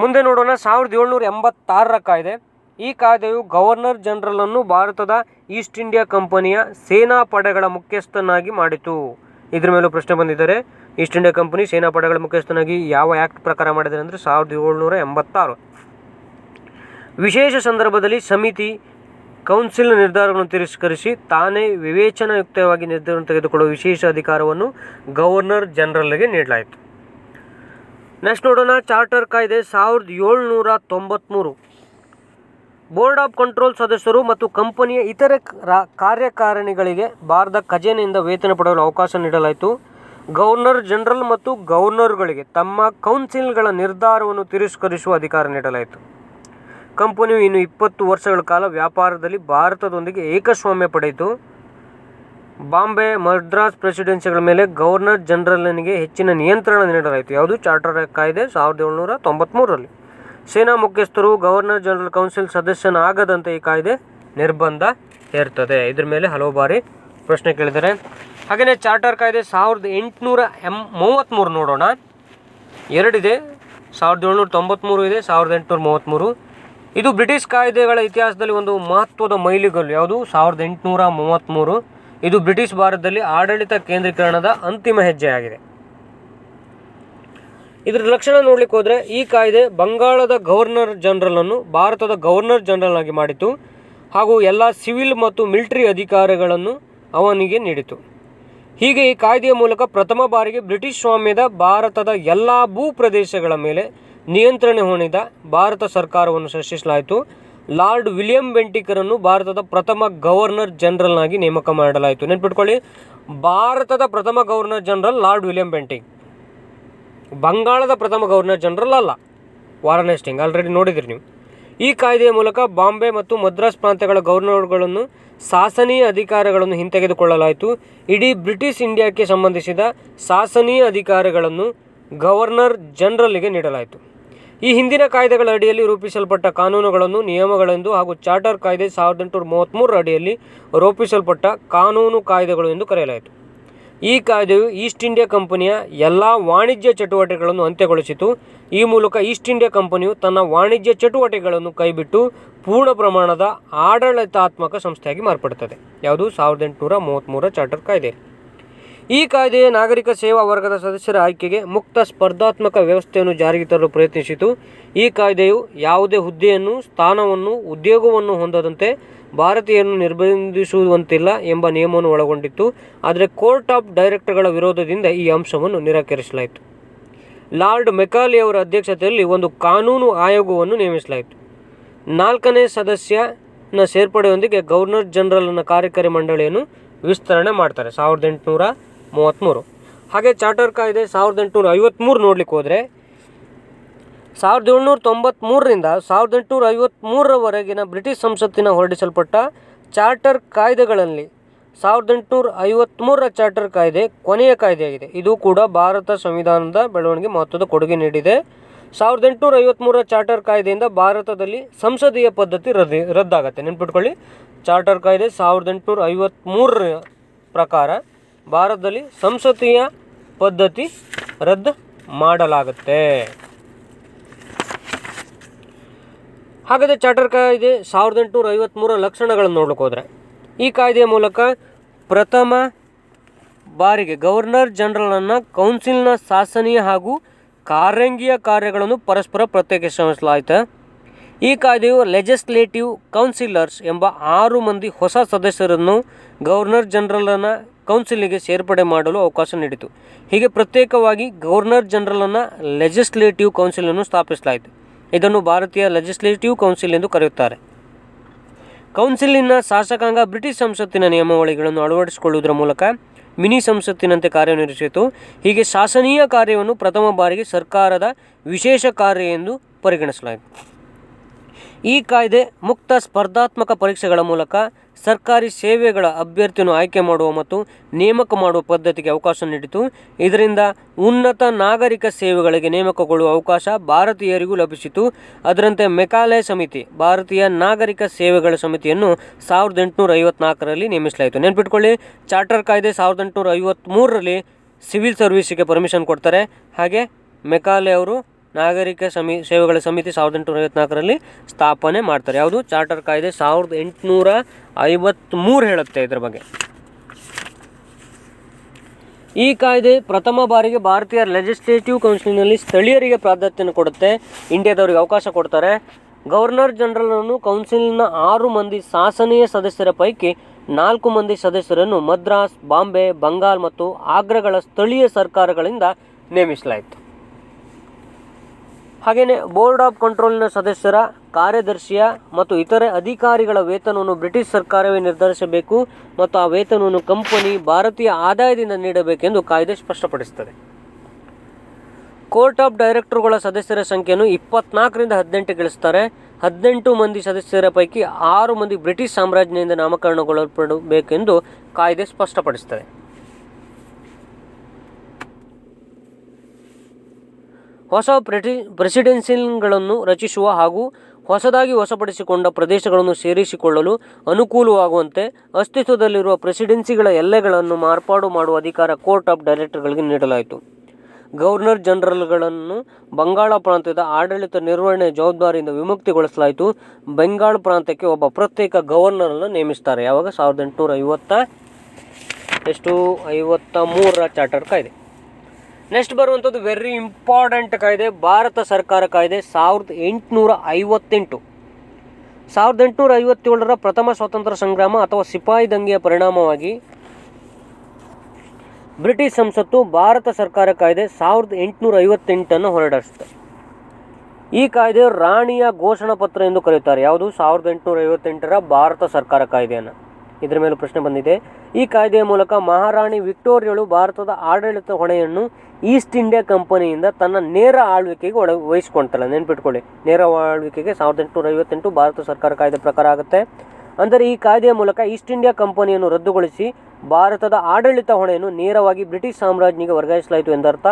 ಮುಂದೆ ನೋಡೋಣ, 1786ರ ಕಾಯ್ದೆ. ಈ ಕಾಯ್ದೆಯು ಗವರ್ನರ್ ಜನರಲನ್ನು ಭಾರತದ ಈಸ್ಟ್ ಇಂಡಿಯಾ ಕಂಪನಿಯ ಸೇನಾ ಪಡೆಗಳ ಮುಖ್ಯಸ್ಥನಾಗಿ ಮಾಡಿತು. ಇದ್ರ ಮೇಲೂ ಪ್ರಶ್ನೆ ಬಂದಿದ್ದಾರೆ. ಈಸ್ಟ್ ಇಂಡಿಯಾ ಕಂಪನಿ ಸೇನಾ ಪಡೆಗಳ ಮುಖ್ಯಸ್ಥನಾಗಿ ಯಾವ ಆ್ಯಕ್ಟ್ ಪ್ರಕಾರ ಮಾಡಿದ್ದಾರೆ ಅಂದರೆ 1786. ವಿಶೇಷ ಸಂದರ್ಭದಲ್ಲಿ ಸಮಿತಿ ಕೌನ್ಸಿಲ್ ನಿರ್ಧಾರಗಳನ್ನು ತಿರಸ್ಕರಿಸಿ ತಾನೇ ವಿವೇಚನಾಯುಕ್ತವಾಗಿ ನಿರ್ಧಾರ ತೆಗೆದುಕೊಳ್ಳುವ ವಿಶೇಷ ಅಧಿಕಾರವನ್ನು ಗವರ್ನರ್ ಜನರಲ್ಗೆ ನೀಡಲಾಯಿತು. ನೆಕ್ಸ್ಟ್ ನೋಡೋಣ, ಚಾರ್ಟರ್ ಕಾಯ್ದೆ 1793. ಬೋರ್ಡ್ ಆಫ್ ಕಂಟ್ರೋಲ್ ಸದಸ್ಯರು ಮತ್ತು ಕಂಪನಿಯ ಇತರೆ ಕಾರ್ಯಕಾರಿಣಿಗಳಿಗೆ ಭಾರತದ ಖಜಾನೆಯಿಂದ ವೇತನ ಪಡೆಯಲು ಅವಕಾಶ ನೀಡಲಾಯಿತು. ಗವರ್ನರ್ ಜನರಲ್ ಮತ್ತು ಗವರ್ನರ್ಗಳಿಗೆ ತಮ್ಮ ಕೌನ್ಸಿಲ್ಗಳ ನಿರ್ಧಾರವನ್ನು ತಿರಸ್ಕರಿಸುವ ಅಧಿಕಾರ ನೀಡಲಾಯಿತು. ಕಂಪನಿಯು ಇನ್ನು 20 ವರ್ಷಗಳ ಕಾಲ ವ್ಯಾಪಾರದಲ್ಲಿ ಭಾರತದೊಂದಿಗೆ ಏಕಸ್ವಾಮ್ಯ ಪಡೆಯಿತು. ಬಾಂಬೆ, ಮದ್ರಾಸ್ ಪ್ರೆಸಿಡೆನ್ಸಿಗಳ ಮೇಲೆ ಗವರ್ನರ್ ಜನರಲ್ನಿಗೆ ಹೆಚ್ಚಿನ ನಿಯಂತ್ರಣ ನೀಡಲಾಯಿತು. ಯಾವುದು? ಚಾರ್ಟರ್ ಕಾಯ್ದೆ 1793ರಲ್ಲಿ. ಸೇನಾ ಮುಖ್ಯಸ್ಥರು ಗವರ್ನರ್ ಜನರಲ್ ಕೌನ್ಸಿಲ್ ಸದಸ್ಯನಾಗದಂತೆ ಈ ಕಾಯ್ದೆ ನಿರ್ಬಂಧ ಹೇರ್ತದೆ. ಇದ್ರ ಮೇಲೆ ಹಲವು ಬಾರಿ ಪ್ರಶ್ನೆ ಕೇಳಿದ್ದಾರೆ. ಹಾಗೆಯೇ ಚಾರ್ಟರ್ ಕಾಯ್ದೆ 1833 ನೋಡೋಣ. 2 ಇದೆ, 1793 ಇದೆ, 1833. ಇದು ಬ್ರಿಟಿಷ್ ಕಾಯ್ದೆಗಳ ಇತಿಹಾಸದಲ್ಲಿ ಒಂದು ಮಹತ್ವದ ಮೈಲಿಗಲ್ಲು. ಯಾವುದು? 1833. ಇದು ಬ್ರಿಟಿಷ್ ಭಾರತದಲ್ಲಿ ಆಡಳಿತ ಕೇಂದ್ರೀಕರಣದ ಅಂತಿಮ ಹೆಜ್ಜೆಯಾಗಿದೆ. ಇದರ ಲಕ್ಷಣ ನೋಡ್ಲಿಕ್ಕೆ ಹೋದರೆ, ಈ ಕಾಯ್ದೆ ಬಂಗಾಳದ ಗವರ್ನರ್ ಜನರಲನ್ನು ಭಾರತದ ಗವರ್ನರ್ ಜನರಲ್ ಆಗಿ ಮಾಡಿತು ಹಾಗೂ ಎಲ್ಲ ಸಿವಿಲ್ ಮತ್ತು ಮಿಲಿಟರಿ ಅಧಿಕಾರಗಳನ್ನು ಅವನಿಗೆ ನೀಡಿತು. ಹೀಗೆ ಈ ಕಾಯ್ದೆಯ ಮೂಲಕ ಪ್ರಥಮ ಬಾರಿಗೆ ಬ್ರಿಟಿಷ್ ಸ್ವಾಮ್ಯದ ಭಾರತದ ಎಲ್ಲ ಭೂ ಪ್ರದೇಶಗಳ ಮೇಲೆ ನಿಯಂತ್ರಣ ಹೊಂದಿದ ಭಾರತ ಸರ್ಕಾರವನ್ನು ಸೃಷ್ಟಿಸಲಾಯಿತು. ಲಾರ್ಡ್ ವಿಲಿಯಂ ಬೆಂಟಿಕರನ್ನು ಭಾರತದ ಪ್ರಥಮ ಗವರ್ನರ್ ಜನರಲ್ನಾಗಿ ನೇಮಕ ಮಾಡಲಾಯಿತು. ನೆನ್ಪಿಟ್ಕೊಳ್ಳಿ, ಭಾರತದ ಪ್ರಥಮ governor general lord William Bentinck, ಬಂಗಾಳದ ಪ್ರಥಮ ಗವರ್ನರ್ ಜನರಲ್ ಅಲ್ಲ. ವಾರನ್ ಹೇಸ್ಟಿಂಗ್ ಆಲ್ರೆಡಿ ನೋಡಿದ್ರಿ ನೀವು. ಈ ಕಾಯ್ದೆಯ ಮೂಲಕ ಬಾಂಬೆ ಮತ್ತು ಮದ್ರಾಸ್ ಪ್ರಾಂತ್ಯಗಳ ಗವರ್ನರ್ಗಳನ್ನು ಶಾಸನೀಯ ಅಧಿಕಾರಗಳನ್ನು ಹಿಂತೆಗೆದುಕೊಳ್ಳಲಾಯಿತು. ಇಡೀ ಬ್ರಿಟಿಷ್ ಇಂಡಿಯಾಕ್ಕೆ ಸಂಬಂಧಿಸಿದ ಶಾಸನೀಯ ಅಧಿಕಾರಗಳನ್ನು ಗವರ್ನರ್ ಜನರಲ್ಗೆ ನೀಡಲಾಯಿತು. ಈ ಹಿಂದಿನ ಕಾಯ್ದೆಗಳ ಅಡಿಯಲ್ಲಿ ರೂಪಿಸಲ್ಪಟ್ಟ ಕಾನೂನುಗಳನ್ನು ನಿಯಮಗಳೆಂದು ಹಾಗೂ ಚಾರ್ಟರ್ ಕಾಯ್ದೆ 1833 ಅಡಿಯಲ್ಲಿ ರೂಪಿಸಲ್ಪಟ್ಟ ಕಾನೂನು ಕಾಯ್ದೆಗಳು ಎಂದು ಕರೆಯಲಾಯಿತು. ಈ ಕಾಯ್ದೆಯು ಈಸ್ಟ್ ಇಂಡಿಯಾ ಕಂಪನಿಯ ಎಲ್ಲ ವಾಣಿಜ್ಯ ಚಟುವಟಿಕೆಗಳನ್ನು ಅಂತ್ಯಗೊಳಿಸಿತು. ಈ ಮೂಲಕ ಈಸ್ಟ್ ಇಂಡಿಯಾ ಕಂಪನಿಯು ತನ್ನ ವಾಣಿಜ್ಯ ಚಟುವಟಿಕೆಗಳನ್ನು ಕೈಬಿಟ್ಟು ಪೂರ್ಣ ಪ್ರಮಾಣದ ಆಡಳಿತಾತ್ಮಕ ಸಂಸ್ಥೆಯಾಗಿ ಮಾರ್ಪಡುತ್ತದೆ. ಯಾವುದು? 1833 ಚಾರ್ಟರ್ ಕಾಯ್ದೆ. ಈ ಕಾಯ್ದೆಯ ನಾಗರಿಕ ಸೇವಾ ವರ್ಗದ ಸದಸ್ಯರ ಆಯ್ಕೆಗೆ ಮುಕ್ತ ಸ್ಪರ್ಧಾತ್ಮಕ ವ್ಯವಸ್ಥೆಯನ್ನು ಜಾರಿಗೆ ತರಲು ಪ್ರಯತ್ನಿಸಿತು. ಈ ಕಾಯ್ದೆಯು ಯಾವುದೇ ಹುದ್ದೆಯನ್ನು, ಸ್ಥಾನವನ್ನು, ಉದ್ಯೋಗವನ್ನು ಹೊಂದದಂತೆ ಭಾರತೀಯರನ್ನು ನಿರ್ಬಂಧಿಸುವಂತಿಲ್ಲ ಎಂಬ ನಿಯಮವನ್ನು ಒಳಗೊಂಡಿತ್ತು. ಆದರೆ ಕೋರ್ಟ್ ಆಫ್ ಡೈರೆಕ್ಟರ್ಗಳ ವಿರೋಧದಿಂದ ಈ ಅಂಶವನ್ನು ನಿರಾಕರಿಸಲಾಯಿತು. ಲಾರ್ಡ್ ಮೆಕಾಲೆ ಅವರ ಅಧ್ಯಕ್ಷತೆಯಲ್ಲಿ ಒಂದು ಕಾನೂನು ಆಯೋಗವನ್ನು ನೇಮಿಸಲಾಯಿತು. 4ನೇ ಸದಸ್ಯನ ಸೇರ್ಪಡೆಯೊಂದಿಗೆ ಗವರ್ನರ್ ಜನರಲ್ನ ಕಾರ್ಯಕಾರಿ ಮಂಡಳಿಯನ್ನು ವಿಸ್ತರಣೆ ಮಾಡ್ತಾರೆ 1833. ಹಾಗೆ ಚಾರ್ಟರ್ ಕಾಯ್ದೆ 1853 ನೋಡ್ಲಿಕ್ಕೆ ಹೋದರೆ 1793ರಿಂದ 1853ರವರೆಗಿನ ಬ್ರಿಟಿಷ್ ಸಂಸತ್ತಿನ ಹೊರಡಿಸಲ್ಪಟ್ಟ ಚಾರ್ಟರ್ ಕಾಯ್ದೆಗಳಲ್ಲಿ 1853ರ ಚಾರ್ಟರ್ ಕಾಯ್ದೆ ಕೊನೆಯ ಕಾಯ್ದೆಯಾಗಿದೆ. ಇದು ಕೂಡ ಭಾರತ ಸಂವಿಧಾನದ ಬೆಳವಣಿಗೆ ಮಹತ್ವದ ಕೊಡುಗೆ ನೀಡಿದೆ. 1853ರ ಚಾರ್ಟರ್ ಕಾಯ್ದೆಯಿಂದ ಭಾರತದಲ್ಲಿ ಸಂಸದೀಯ ಪದ್ಧತಿ ರದ್ದಾಗತ್ತೆ. ನೆನ್ಪಿಟ್ಕೊಳ್ಳಿ, ಚಾರ್ಟರ್ ಕಾಯ್ದೆ 1853ರ ಪ್ರಕಾರ ಭಾರತದಲ್ಲಿ ಸಂಸದೀಯ ಪದ್ಧತಿ ರದ್ದು ಮಾಡಲಾಗುತ್ತೆ. ಹಾಗಾದರೆ ಚಾರ್ಟರ್ ಕಾಯ್ದೆ 1853ರ ಲಕ್ಷಣಗಳನ್ನು ನೋಡ್ಲಿಕ್ಕೆ ಹೋದರೆ, ಈ ಕಾಯ್ದೆಯ ಮೂಲಕ ಪ್ರಥಮ ಬಾರಿಗೆ ಗವರ್ನರ್ ಜನರಲನ್ನು ಕೌನ್ಸಿಲ್ನ ಶಾಸನೀಯ ಹಾಗೂ ಕಾರ್ಯಾಂಗೀಯ ಕಾರ್ಯಗಳನ್ನು ಪರಸ್ಪರ ಪ್ರತ್ಯೇಕಿಸಲಾಯಿತು. ಈ ಕಾಯ್ದೆಯು ಲೆಜಿಸ್ಲೇಟಿವ್ ಕೌನ್ಸಿಲರ್ಸ್ ಎಂಬ 6 ಮಂದಿ ಹೊಸ ಸದಸ್ಯರನ್ನು ಗವರ್ನರ್ ಜನರಲನ ಕೌನ್ಸಿಲಿಗೆ ಸೇರ್ಪಡೆ ಮಾಡಲು ಅವಕಾಶ ನೀಡಿತು. ಹೀಗೆ ಪ್ರತ್ಯೇಕವಾಗಿ ಗವರ್ನರ್ ಜನರಲನ ಲೆಜಿಸ್ಲೇಟಿವ್ ಕೌನ್ಸಿಲನ್ನು ಸ್ಥಾಪಿಸಲಾಯಿತು. ಇದನ್ನು ಭಾರತೀಯ ಲೆಜಿಸ್ಲೇಟಿವ್ ಕೌನ್ಸಿಲ್ ಎಂದು ಕರೆಯುತ್ತಾರೆ. ಕೌನ್ಸಿಲಿನ ಶಾಸಕಾಂಗ ಬ್ರಿಟಿಷ್ ಸಂಸತ್ತಿನ ನಿಯಮಾವಳಿಗಳನ್ನು ಅಳವಡಿಸಿಕೊಳ್ಳುವುದರ ಮೂಲಕ ಮಿನಿ ಸಂಸತ್ತಿನಂತೆ ಕಾರ್ಯನಿರ್ವಹಿಸಿತು. ಹೀಗೆ ಶಾಸನೀಯ ಕಾರ್ಯವನ್ನು ಪ್ರಥಮ ಬಾರಿಗೆ ಸರ್ಕಾರದ ವಿಶೇಷ ಕಾರ್ಯ ಎಂದು ಪರಿಗಣಿಸಲಾಯಿತು. ಈ ಕಾಯ್ದೆ ಮುಕ್ತ ಸ್ಪರ್ಧಾತ್ಮಕ ಪರೀಕ್ಷೆಗಳ ಮೂಲಕ ಸರ್ಕಾರಿ ಸೇವೆಗಳ ಅಭ್ಯರ್ಥಿಯನ್ನು ಆಯ್ಕೆ ಮಾಡುವ ಮತ್ತು ನೇಮಕ ಮಾಡುವ ಪದ್ಧತಿಗೆ ಅವಕಾಶ ನೀಡಿತು. ಇದರಿಂದ ಉನ್ನತ ನಾಗರಿಕ ಸೇವೆಗಳಿಗೆ ನೇಮಕಗೊಳ್ಳುವ ಅವಕಾಶ ಭಾರತೀಯರಿಗೂ ಲಭಿಸಿತು. ಅದರಂತೆ ಮೆಕಾಲೆ ಸಮಿತಿ, ಭಾರತೀಯ ನಾಗರಿಕ ಸೇವೆಗಳ ಸಮಿತಿಯನ್ನು 1854ರಲ್ಲಿ ನೇಮಿಸಲಾಯಿತು. ನೆನ್ಪಿಟ್ಕೊಳ್ಳಿ, ಚಾರ್ಟರ್ ಕಾಯ್ದೆ 1853ರಲ್ಲಿ ಸಿವಿಲ್ ಸರ್ವಿಸಿಗೆ ಪರ್ಮಿಷನ್ ಕೊಡ್ತಾರೆ. ಹಾಗೆ ಮೆಕಾಲೆ ಅವರು ನಾಗರಿಕ ಸೇವೆಗಳ ಸಮಿತಿ 1854ರಲ್ಲಿ ಸ್ಥಾಪನೆ ಮಾಡ್ತಾರೆ. ಯಾವುದು? ಚಾರ್ಟರ್ ಕಾಯ್ದೆ 1853 ಹೇಳುತ್ತೆ ಇದರ ಬಗ್ಗೆ. ಈ ಕಾಯ್ದೆ ಪ್ರಥಮ ಬಾರಿಗೆ ಭಾರತೀಯ ಲೆಜಿಸ್ಲೇಟಿವ್ ಕೌನ್ಸಿಲ್ನಲ್ಲಿ ಸ್ಥಳೀಯರಿಗೆ ಪ್ರಾಧಾನ್ಯತೆ ಕೊಡುತ್ತೆ. ಇಂಡಿಯಾದವರಿಗೆ ಅವಕಾಶ ಕೊಡ್ತಾರೆ. ಗವರ್ನರ್ ಜನರಲನ್ನು ಕೌನ್ಸಿಲ್ನ 6 ಮಂದಿ ಶಾಸನೀಯ ಸದಸ್ಯರ ಪೈಕಿ 4 ಮಂದಿ ಸದಸ್ಯರನ್ನು ಮದ್ರಾಸ್, ಬಾಂಬೆ, ಬಂಗಾಲ್ ಮತ್ತು ಆಗ್ರಾಗಳ ಸ್ಥಳೀಯ ಸರ್ಕಾರಗಳಿಂದ ನೇಮಿಸಲಾಯಿತು. ಹಾಗೆಯೇ ಬೋರ್ಡ್ ಆಫ್ ಕಂಟ್ರೋಲ್ನ ಸದಸ್ಯರ, ಕಾರ್ಯದರ್ಶಿಯ ಮತ್ತು ಇತರೆ ಅಧಿಕಾರಿಗಳ ವೇತನವನ್ನು ಬ್ರಿಟಿಷ್ ಸರ್ಕಾರವೇ ನಿರ್ಧರಿಸಬೇಕು ಮತ್ತು ಆ ವೇತನವನ್ನು ಕಂಪನಿ ಭಾರತೀಯ ಆದಾಯದಿಂದ ನೀಡಬೇಕೆಂದು ಕಾಯ್ದೆ ಸ್ಪಷ್ಟಪಡಿಸುತ್ತದೆ. ಕೋರ್ಟ್ ಆಫ್ ಡೈರೆಕ್ಟರ್ಗಳ ಸದಸ್ಯರ ಸಂಖ್ಯೆಯನ್ನು 24ರಿಂದ 18 ಇಳಿಸ್ತಾರೆ. 18 ಮಂದಿ ಸದಸ್ಯರ ಪೈಕಿ 6 ಮಂದಿ ಬ್ರಿಟಿಷ್ ಸಾಮ್ರಾಜ್ಯದಿಂದ ನಾಮಕರಣಗೊಳ್ಳಲ್ಪಡಬೇಕೆಂದು ಕಾಯ್ದೆ ಸ್ಪಷ್ಟಪಡಿಸುತ್ತದೆ. ಹೊಸ ಪ್ರೆಸಿಡೆನ್ಸಿಗಳನ್ನು ರಚಿಸುವ ಹಾಗೂ ಹೊಸದಾಗಿ ವಶಪಡಿಸಿಕೊಂಡ ಪ್ರದೇಶಗಳನ್ನು ಸೇರಿಸಿಕೊಳ್ಳಲು ಅನುಕೂಲವಾಗುವಂತೆ ಅಸ್ತಿತ್ವದಲ್ಲಿರುವ ಪ್ರೆಸಿಡೆನ್ಸಿಗಳ ಎಲ್ಲೆಗಳನ್ನು ಮಾರ್ಪಾಡು ಮಾಡುವ ಅಧಿಕಾರ ಕೋರ್ಟ್ ಆಫ್ ಡೈರೆಕ್ಟರ್ಗಳಿಗೆ ನೀಡಲಾಯಿತು. ಗವರ್ನರ್ ಜನರಲ್ಗಳನ್ನು ಬಂಗಾಳ ಪ್ರಾಂತ್ಯದ ಆಡಳಿತ ನಿರ್ವಹಣೆ ಜವಾಬ್ದಾರಿಯಿಂದ ವಿಮುಕ್ತಿಗೊಳಿಸಲಾಯಿತು. ಬೆಂಗಾಲ್ ಪ್ರಾಂತ್ಯಕ್ಕೆ ಒಬ್ಬ ಪ್ರತ್ಯೇಕ ಗವರ್ನರನ್ನು ನೇಮಿಸ್ತಾರೆ. ಯಾವಾಗ? 1853ರ ಚಾರ್ಟರ್ ಕಾಯ್ದೆ. ನೆಕ್ಸ್ಟ್ ಬರುವಂಥದ್ದು ವೆರಿ ಇಂಪಾರ್ಟೆಂಟ್ ಕಾಯ್ದೆ, ಭಾರತ ಸರ್ಕಾರ ಕಾಯ್ದೆ 1858. 1857ರ ಪ್ರಥಮ ಸ್ವಾತಂತ್ರ್ಯ ಸಂಗ್ರಾಮ ಅಥವಾ ಸಿಪಾಯಿ ದಂಗೆಯ ಪರಿಣಾಮವಾಗಿ ಬ್ರಿಟಿಷ್ ಸಂಸತ್ತು ಭಾರತ ಸರ್ಕಾರ ಕಾಯ್ದೆ 1858 ಹೊರಡಿಸುತ್ತೆ. ಈ ಕಾಯ್ದೆ ರಾಣಿಯ ಘೋಷಣಾ ಪತ್ರ ಎಂದು ಕರೆಯುತ್ತಾರೆ. ಯಾವುದು? 1858ರ ಭಾರತ ಸರ್ಕಾರ ಕಾಯ್ದೆಯನ್ನು. ಇದರ ಮೇಲೆ ಪ್ರಶ್ನೆ ಬಂದಿದೆ. ಈ ಕಾಯ್ದೆಯ ಮೂಲಕ ಮಹಾರಾಣಿ ವಿಕ್ಟೋರಿಯಳು ಭಾರತದ ಆಡಳಿತ ಹೊಣೆಯನ್ನು ಈಸ್ಟ್ ಇಂಡಿಯಾ ಕಂಪನಿಯಿಂದ ತನ್ನ ನೇರ ಆಳ್ವಿಕೆಗೆ ವಹಿಸಿಕೊಳ್ತಾಳೆ. ನೆನ್ಪಿಟ್ಕೊಳ್ಳಿ, ನೇರ ಆಳ್ವಿಕೆಗೆ 1858 ಭಾರತ ಸರ್ಕಾರ ಕಾಯ್ದೆ ಪ್ರಕಾರ ಆಗುತ್ತೆ. ಅಂದರೆ ಈ ಕಾಯ್ದೆಯ ಮೂಲಕ ಈಸ್ಟ್ ಇಂಡಿಯಾ ಕಂಪನಿಯನ್ನು ರದ್ದುಗೊಳಿಸಿ ಭಾರತದ ಆಡಳಿತ ಹೊಣೆಯನ್ನು ನೇರವಾಗಿ ಬ್ರಿಟಿಷ್ ಸಾಮ್ರಾಜ್ಯನಿಗೆ ವರ್ಗಾಯಿಸಲಾಯಿತು ಎಂದರ್ಥ.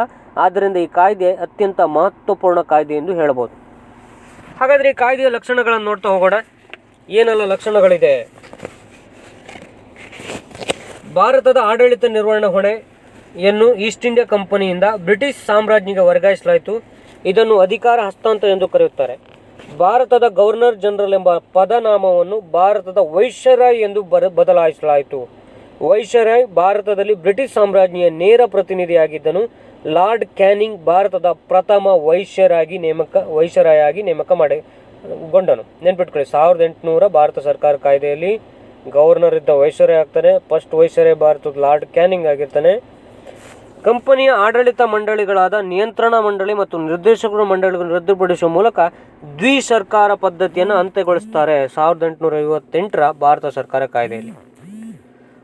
ಆದ್ದರಿಂದ ಈ ಕಾಯ್ದೆ ಅತ್ಯಂತ ಮಹತ್ವಪೂರ್ಣ ಕಾಯ್ದೆ ಎಂದು ಹೇಳಬಹುದು. ಹಾಗಾದರೆ ಈ ಕಾಯ್ದೆಯ ಲಕ್ಷಣಗಳನ್ನು ನೋಡ್ತಾ ಹೋಗೋಣ. ಏನೆಲ್ಲ ಲಕ್ಷಣಗಳಿದೆ? ಭಾರತದ ಆಡಳಿತ ನಿರ್ವಹಣಾ ಹೊಣೆಯನ್ನು ಈಸ್ಟ್ ಇಂಡಿಯಾ ಕಂಪನಿಯಿಂದ ಬ್ರಿಟಿಷ್ ಸಾಮ್ರಾಜ್ಯನಿಗೆ ವರ್ಗಾಯಿಸಲಾಯಿತು. ಇದನ್ನು ಅಧಿಕಾರ ಹಸ್ತಾಂತರ ಎಂದು ಕರೆಯುತ್ತಾರೆ. ಭಾರತದ ಗವರ್ನರ್ ಜನರಲ್ ಎಂಬ ಪದನಾಮವನ್ನು ಭಾರತದ ವೈಸ್ರಾಯ್ ಎಂದು ಬದಲಾಯಿಸಲಾಯಿತು. ವೈಸ್ರಾಯ್ ಭಾರತದಲ್ಲಿ ಬ್ರಿಟಿಷ್ ಸಾಮ್ರಾಜ್ಞಿಯ ನೇರ ಪ್ರತಿನಿಧಿಯಾಗಿದ್ದನು. ಲಾರ್ಡ್ ಕ್ಯಾನಿಂಗ್ ಭಾರತದ ಪ್ರಥಮ ವೈಸ್ರಾಯಾಗಿ ನೇಮಕ ಮಾಡಿಕೊಂಡನು. ನೆನ್ಪಿಟ್ಕೊಳ್ಳಿ, 1800 ಭಾರತ ಸರ್ಕಾರ ಕಾಯ್ದೆಯಲ್ಲಿ ಗವರ್ನರ್ ಇದ್ದ ವೈಸ್ರಾಯ್ ಆಗ್ತಾನೆ. ಫಸ್ಟ್ ವೈಸ್ರಾಯ್ ಭಾರತದ ಲಾರ್ಡ್ ಕ್ಯಾನಿಂಗ್ ಆಗಿರ್ತಾನೆ. ಕಂಪನಿಯ ಆಡಳಿತ ಮಂಡಳಿಗಳಾದ ನಿಯಂತ್ರಣ ಮಂಡಳಿ ಮತ್ತು ನಿರ್ದೇಶಕರ ಮಂಡಳಿಗಳನ್ನು ರದ್ದುಪಡಿಸುವ ಮೂಲಕ ದ್ವಿಸರ್ಕಾರ ಪದ್ಧತಿಯನ್ನು ಅಂತ್ಯಗೊಳಿಸುತ್ತಾರೆ 1858ರ ಭಾರತ ಸರ್ಕಾರ ಕಾಯ್ದೆಯಲ್ಲಿ.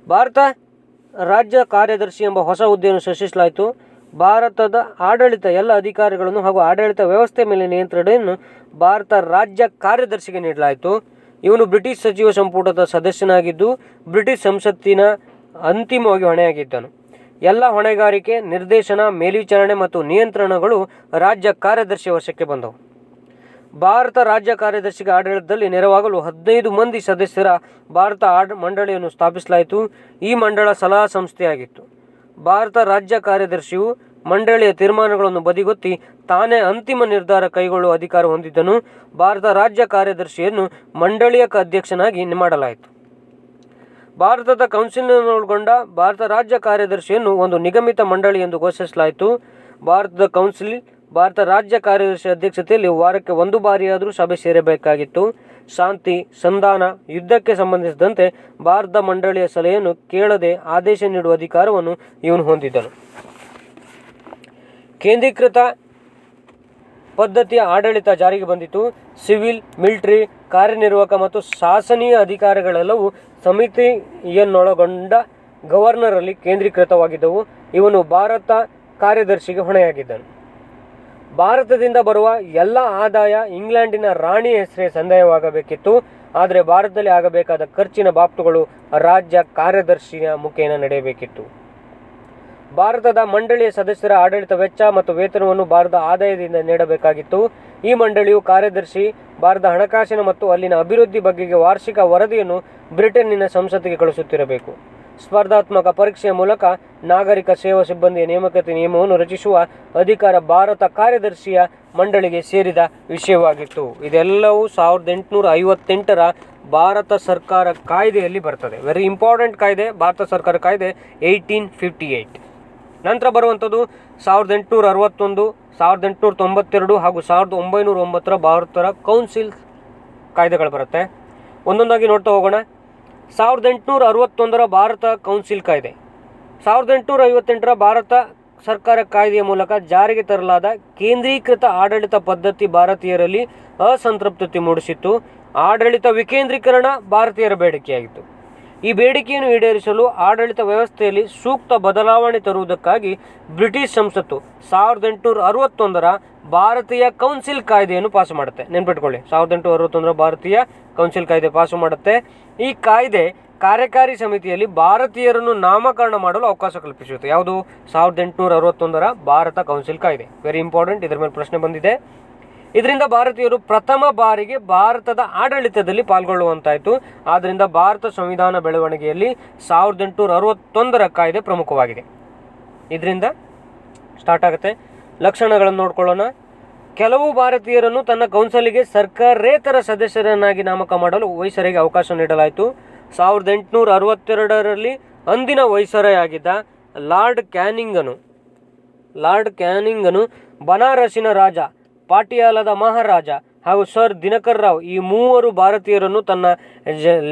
ಭಾರತ ರಾಜ್ಯ ಕಾರ್ಯದರ್ಶಿ ಎಂಬ ಹೊಸ ಹುದ್ದೆಯನ್ನು ಸೃಷ್ಟಿಸಲಾಯಿತು. ಭಾರತದ ಆಡಳಿತ ಎಲ್ಲ ಅಧಿಕಾರಿಗಳನ್ನು ಹಾಗೂ ಆಡಳಿತ ವ್ಯವಸ್ಥೆ ಮೇಲೆ ನಿಯಂತ್ರಣವನ್ನು ಭಾರತ ರಾಜ್ಯ ಕಾರ್ಯದರ್ಶಿಗೆ ನೀಡಲಾಯಿತು. ಇವನು ಬ್ರಿಟಿಷ್ ಸಚಿವ ಸಂಪುಟದ ಸದಸ್ಯನಾಗಿದ್ದು ಬ್ರಿಟಿಷ್ ಸಂಸತ್ತಿನ ಅಂತಿಮವಾಗಿ ಹೊಣೆಯಾಗಿದ್ದನು. ಎಲ್ಲ ಹೊಣೆಗಾರಿಕೆ, ನಿರ್ದೇಶನ, ಮೇಲ್ವಿಚಾರಣೆ ಮತ್ತು ನಿಯಂತ್ರಣಗಳು ರಾಜ್ಯ ಕಾರ್ಯದರ್ಶಿಯ ವಶಕ್ಕೆ ಬಂದವು. ಭಾರತ ರಾಜ್ಯ ಕಾರ್ಯದರ್ಶಿಗೆ ಆಡಳಿತದಲ್ಲಿ ನೆರವಾಗಲು 15 ಮಂದಿ ಸದಸ್ಯರ ಭಾರತ ಮಂಡಳಿಯನ್ನು ಸ್ಥಾಪಿಸಲಾಯಿತು. ಈ ಮಂಡಳ ಸಲಹಾ ಸಂಸ್ಥೆಯಾಗಿತ್ತು. ಭಾರತ ರಾಜ್ಯ ಕಾರ್ಯದರ್ಶಿಯು ಮಂಡಳಿಯ ತೀರ್ಮಾನಗಳನ್ನು ಬದಿಗೊತ್ತಿ ತಾನೇ ಅಂತಿಮ ನಿರ್ಧಾರ ಕೈಗೊಳ್ಳುವ ಅಧಿಕಾರ ಹೊಂದಿದ್ದನು. ಭಾರತ ರಾಜ್ಯ ಕಾರ್ಯದರ್ಶಿಯನ್ನು ಮಂಡಳಿಯ ಅಧ್ಯಕ್ಷನಾಗಿ ಮಾಡಲಾಯಿತು. ಭಾರತದ ಕೌನ್ಸಿಲ್ನೊಳಗೊಂಡ ಭಾರತ ರಾಜ್ಯ ಕಾರ್ಯದರ್ಶಿಯನ್ನು ಒಂದು ನಿಗಮಿತ ಮಂಡಳಿ ಎಂದು ಘೋಷಿಸಲಾಯಿತು. ಭಾರತದ ಕೌನ್ಸಿಲ್ ಭಾರತ ರಾಜ್ಯ ಕಾರ್ಯದರ್ಶಿ ಅಧ್ಯಕ್ಷತೆಯಲ್ಲಿ ವಾರಕ್ಕೆ 1 ಬಾರಿಯಾದರೂ ಸಭೆ ಸೇರಬೇಕಾಗಿತ್ತು. ಶಾಂತಿ, ಸಂಧಾನ, ಯುದ್ಧಕ್ಕೆ ಸಂಬಂಧಿಸಿದಂತೆ ಭಾರತ ಮಂಡಳಿಯ ಸಲಹೆಯನ್ನು ಕೇಳದೆ ಆದೇಶ ನೀಡುವ ಅಧಿಕಾರವನ್ನು ಇವನು ಹೊಂದಿದ್ದನು. ಕೇಂದ್ರೀಕೃತ ಪದ್ಧತಿಯ ಆಡಳಿತ ಜಾರಿಗೆ ಬಂದಿತು. ಸಿವಿಲ್, ಮಿಲಿಟರಿ, ಕಾರ್ಯನಿರ್ವಾಹಕ ಮತ್ತು ಶಾಸನೀಯ ಅಧಿಕಾರಗಳೆಲ್ಲವೂ ಸಮಿತಿಯನ್ನೊಳಗೊಂಡ ಗವರ್ನರಲ್ಲಿ ಕೇಂದ್ರೀಕೃತವಾಗಿದ್ದವು. ಇವನು ಭಾರತ ಕಾರ್ಯದರ್ಶಿಗೆ ಹೊಣೆಯಾಗಿದ್ದನು. ಭಾರತದಿಂದ ಬರುವ ಎಲ್ಲ ಆದಾಯ ಇಂಗ್ಲೆಂಡಿನ ರಾಣಿಯ ಹೆಸರೇ ಸಂದಾಯವಾಗಬೇಕಿತ್ತು. ಆದರೆ ಭಾರತದಲ್ಲಿ ಆಗಬೇಕಾದ ಖರ್ಚಿನ ಬಾಬ್ತುಗಳು ರಾಜ್ಯ ಕಾರ್ಯದರ್ಶಿಯ ಮುಖೇನ ನಡೆಯಬೇಕಿತ್ತು. ಭಾರತದ ಮಂಡಳಿಯ ಸದಸ್ಯರ ಆಡಳಿತ ವೆಚ್ಚ ಮತ್ತು ವೇತನವನ್ನು ಭಾರತದ ಆದಾಯದಿಂದ ನೀಡಬೇಕಾಗಿತ್ತು. ಈ ಮಂಡಳಿಯು ಕಾರ್ಯದರ್ಶಿ ಭಾರತದ ಹಣಕಾಸಿನ ಮತ್ತು ಅಲ್ಲಿನ ಅಭಿವೃದ್ಧಿ ಬಗೆಗೆ ವಾರ್ಷಿಕ ವರದಿಯನ್ನು ಬ್ರಿಟನ್ನಿನ ಸಂಸತ್ತಿಗೆ ಕಳಿಸುತ್ತಿರಬೇಕು. ಸ್ಪರ್ಧಾತ್ಮಕ ಪರೀಕ್ಷೆಯ ಮೂಲಕ ನಾಗರಿಕ ಸೇವಾ ಸಿಬ್ಬಂದಿಯ ನೇಮಕಾತಿ ನಿಯಮವನ್ನು ರಚಿಸುವ ಅಧಿಕಾರ ಭಾರತ ಕಾರ್ಯದರ್ಶಿಯ ಮಂಡಳಿಗೆ ಸೇರಿದ ವಿಷಯವಾಗಿತ್ತು. ಇದೆಲ್ಲವೂ 1858ರ ಭಾರತ ಸರ್ಕಾರ ಕಾಯ್ದೆಯಲ್ಲಿ ಬರ್ತದೆ. ವೆರಿ ಇಂಪಾರ್ಟೆಂಟ್ ಕಾಯ್ದೆ, ಭಾರತ ಸರ್ಕಾರ ಕಾಯ್ದೆ 1858. ನಂತರ ಬರುವಂಥದ್ದು 1861, 1892 ಹಾಗೂ 1909ರ ಭಾರತದ ಕೌನ್ಸಿಲ್ ಕಾಯ್ದೆಗಳು ಬರುತ್ತೆ. ಒಂದೊಂದಾಗಿ ನೋಡ್ತಾ ಹೋಗೋಣ. 1861ರ ಭಾರತ ಕೌನ್ಸಿಲ್ ಕಾಯ್ದೆ. 1858ರ ಭಾರತ ಸರ್ಕಾರ ಕಾಯ್ದೆಯ ಮೂಲಕ ಜಾರಿಗೆ ತರಲಾದ ಕೇಂದ್ರೀಕೃತ ಆಡಳಿತ ಪದ್ಧತಿ ಭಾರತೀಯರಲ್ಲಿ ಅಸಂತೃಪ್ತಿ ಮೂಡಿಸಿತ್ತು. ಆಡಳಿತ ವಿಕೇಂದ್ರೀಕರಣ ಭಾರತೀಯರ ಬೇಡಿಕೆಯಾಗಿತ್ತು. ಈ ಬೇಡಿಕೆಯನ್ನು ಈಡೇರಿಸಲು ಆಡಳಿತ ವ್ಯವಸ್ಥೆಯಲ್ಲಿ ಸೂಕ್ತ ಬದಲಾವಣೆ ತರುವುದಕ್ಕಾಗಿ ಬ್ರಿಟಿಷ್ ಸಂಸತ್ತು 1861ರ ಭಾರತೀಯ ಕೌನ್ಸಿಲ್ ಕಾಯ್ದೆಯನ್ನು ಪಾಸು ಮಾಡುತ್ತೆ. ನೆನ್ಪಿಟ್ಕೊಳ್ಳಿ, 1861ರ ಭಾರತೀಯ ಕೌನ್ಸಿಲ್ ಕಾಯ್ದೆ ಪಾಸು ಮಾಡುತ್ತೆ. ಈ ಕಾಯ್ದೆ ಕಾರ್ಯಕಾರಿ ಸಮಿತಿಯಲ್ಲಿ ಭಾರತೀಯರನ್ನು ನಾಮಕರಣ ಮಾಡಲು ಅವಕಾಶ ಕಲ್ಪಿಸುತ್ತೆ. ಯಾವುದು? 1861ರ ಭಾರತ ಕೌನ್ಸಿಲ್ ಕಾಯ್ದೆ. ವೆರಿ ಇಂಪಾರ್ಟೆಂಟ್, ಇದರ ಮೇಲೆ ಪ್ರಶ್ನೆ ಬಂದಿದೆ. ಇದರಿಂದ ಭಾರತೀಯರು ಪ್ರಥಮ ಬಾರಿಗೆ ಭಾರತದ ಆಡಳಿತದಲ್ಲಿ ಪಾಲ್ಗೊಳ್ಳುವಂತಾಯಿತು. ಆದ್ದರಿಂದ ಭಾರತ ಸಂವಿಧಾನ ಬೆಳವಣಿಗೆಯಲ್ಲಿ 1861ರ ಕಾಯ್ದೆ ಪ್ರಮುಖವಾಗಿದೆ. ಇದರಿಂದ ಸ್ಟಾರ್ಟ್ ಆಗುತ್ತೆ. ಲಕ್ಷಣಗಳನ್ನು ನೋಡ್ಕೊಳ್ಳೋಣ. ಕೆಲವು ಭಾರತೀಯರನ್ನು ತನ್ನ ಕೌನ್ಸಿಲಿಗೆ ಸರ್ಕಾರೇತರ ಸದಸ್ಯರನ್ನಾಗಿ ನೇಮಕ ಮಾಡಲು ವೈಸರಾಯ್ಗೆ ಅವಕಾಶ ನೀಡಲಾಯಿತು. 1862ರಲ್ಲಿ ಅಂದಿನ ವೈಸರಾಯ್ ಲಾರ್ಡ್ ಕ್ಯಾನಿಂಗನು ಬನಾರಸಿನ ರಾಜ, ಪಾಟಿಯಾಲದ ಮಹಾರಾಜ ಹಾಗೂ ಸರ್ ದಿನಕರ್ ರಾವ್ ಈ ಮೂವರು ಭಾರತೀಯರನ್ನು ತನ್ನ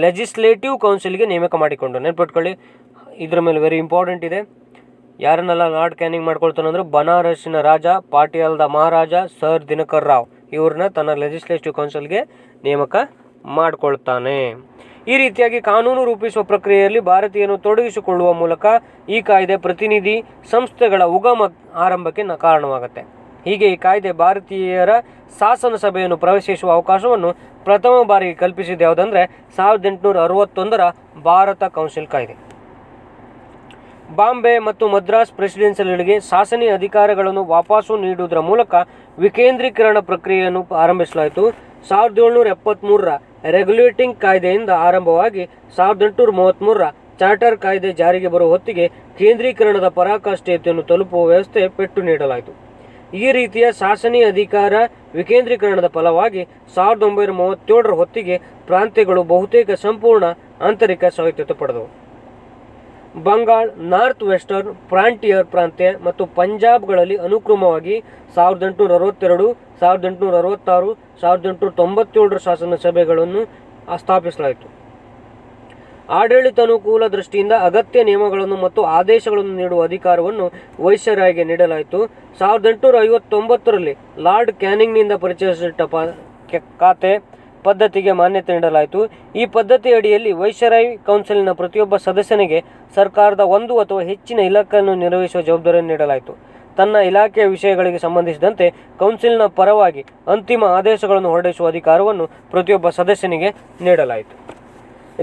ಲೆಜಿಸ್ಲೇಟಿವ್ ಕೌನ್ಸಿಲ್ಗೆ ನೇಮಕ ಮಾಡಿಕೊಂಡು. ನೆನ್ಪಿಟ್ಕೊಳ್ಳಿ, ಇದರ ಮೇಲೆ ವೆರಿ ಇಂಪಾರ್ಟೆಂಟ್ ಇದೆ. ಯಾರನ್ನೆಲ್ಲ ಲಾರ್ಡ್ ಕ್ಯಾನಿಂಗ್ ಮಾಡ್ಕೊಳ್ತಾನಂದ್ರೆ ಬನಾರಸಿನ ರಾಜ, ಪಾಟಿಯಾಲದ ಮಹಾರಾಜ, ಸರ್ ದಿನಕರ್ ರಾವ್ ಇವ್ರನ್ನ ತನ್ನ ಲೆಜಿಸ್ಲೇಟಿವ್ ಕೌನ್ಸಿಲ್ಗೆ ನೇಮಕ ಮಾಡಿಕೊಳ್ತಾನೆ. ಈ ರೀತಿಯಾಗಿ ಕಾನೂನು ರೂಪಿಸುವ ಪ್ರಕ್ರಿಯೆಯಲ್ಲಿ ಭಾರತೀಯರನ್ನು ತೊಡಗಿಸಿಕೊಳ್ಳುವ ಮೂಲಕ ಈ ಕಾಯ್ದೆ ಪ್ರತಿನಿಧಿ ಸಂಸ್ಥೆಗಳ ಉಗಮ ಆರಂಭಕ್ಕೆ ಕಾರಣವಾಗುತ್ತೆ. ಹೀಗೆ ಈ ಕಾಯ್ದೆ ಭಾರತೀಯರ ಶಾಸನ ಸಭೆಯನ್ನು ಪ್ರವೇಶಿಸುವ ಅವಕಾಶವನ್ನು ಪ್ರಥಮ ಬಾರಿಗೆ ಕಲ್ಪಿಸಿದೆ. ಯಾವುದಂದರೆ 1861ರ ಭಾರತ ಕೌನ್ಸಿಲ್ ಕಾಯ್ದೆ. ಬಾಂಬೆ ಮತ್ತು ಮದ್ರಾಸ್ ಪ್ರೆಸಿಡೆನ್ಸಿಗಳಿಗೆ ಶಾಸನೀಯ ಅಧಿಕಾರಗಳನ್ನು ವಾಪಸ್ಸು ನೀಡುವುದರ ಮೂಲಕ ವಿಕೇಂದ್ರೀಕರಣ ಪ್ರಕ್ರಿಯೆಯನ್ನು ಆರಂಭಿಸಲಾಯಿತು. 1773ರ ರೆಗ್ಯುಲೇಟಿಂಗ್ ಕಾಯ್ದೆಯಿಂದ ಆರಂಭವಾಗಿ 1833ರ ಚಾರ್ಟರ್ ಕಾಯ್ದೆ ಜಾರಿಗೆ ಬರುವ ಹೊತ್ತಿಗೆ ಕೇಂದ್ರೀಕರಣದ ಪರಾಕಾಷ್ಠೆಯನ್ನು ತಲುಪುವ ವ್ಯವಸ್ಥೆ ಪೆಟ್ಟು ನೀಡಲಾಯಿತು. ಈ ರೀತಿಯ ಶಾಸನೀಯ ಅಧಿಕಾರ ವಿಕೇಂದ್ರೀಕರಣದ ಫಲವಾಗಿ 1937ರ ಹೊತ್ತಿಗೆ ಪ್ರಾಂತ್ಯಗಳು ಬಹುತೇಕ ಸಂಪೂರ್ಣ ಆಂತರಿಕ ಸ್ವಾಯತ್ತತೆ ಪಡೆದವು. ಬಂಗಾಳ, ನಾರ್ತ್ ವೆಸ್ಟರ್ನ್ ಫ್ರಾಂಟಿಯರ್ ಪ್ರಾಂತ್ಯ ಮತ್ತು ಪಂಜಾಬ್ಗಳಲ್ಲಿ ಅನುಕ್ರಮವಾಗಿ 1862, 1866, 1897ರ ಶಾಸನ ಸಭೆಗಳನ್ನು ಸ್ಥಾಪಿಸಲಾಯಿತು. ಆಡಳಿತಾನುಕೂಲ ದೃಷ್ಟಿಯಿಂದ ಅಗತ್ಯ ನಿಯಮಗಳನ್ನು ಮತ್ತು ಆದೇಶಗಳನ್ನು ನೀಡುವ ಅಧಿಕಾರವನ್ನು ವೈಸ್ರಾಯ್ಗೆ ನೀಡಲಾಯಿತು. 1859ರಲ್ಲಿ ಲಾರ್ಡ್ ಕ್ಯಾನಿಂಗ್ನಿಂದ ಪರಿಚಯಿಸಲ್ಪಟ್ಟ ಖಾತೆ ಪದ್ಧತಿಗೆ ಮಾನ್ಯತೆ ನೀಡಲಾಯಿತು. ಈ ಪದ್ಧತಿ ಅಡಿಯಲ್ಲಿ ವೈಸ್ರಾಯ್ ಕೌನ್ಸಿಲ್ನ ಪ್ರತಿಯೊಬ್ಬ ಸದಸ್ಯನಿಗೆ ಸರ್ಕಾರದ ಒಂದು ಅಥವಾ ಹೆಚ್ಚಿನ ಇಲಾಖೆಯನ್ನು ನಿರ್ವಹಿಸುವ ಜವಾಬ್ದಾರಿಯನ್ನು ನೀಡಲಾಯಿತು. ತನ್ನ ಇಲಾಖೆಯ ವಿಷಯಗಳಿಗೆ ಸಂಬಂಧಿಸಿದಂತೆ ಕೌನ್ಸಿಲ್ನ ಪರವಾಗಿ ಅಂತಿಮ ಆದೇಶಗಳನ್ನು ಹೊರಡಿಸುವ ಅಧಿಕಾರವನ್ನು ಪ್ರತಿಯೊಬ್ಬ ಸದಸ್ಯನಿಗೆ ನೀಡಲಾಯಿತು.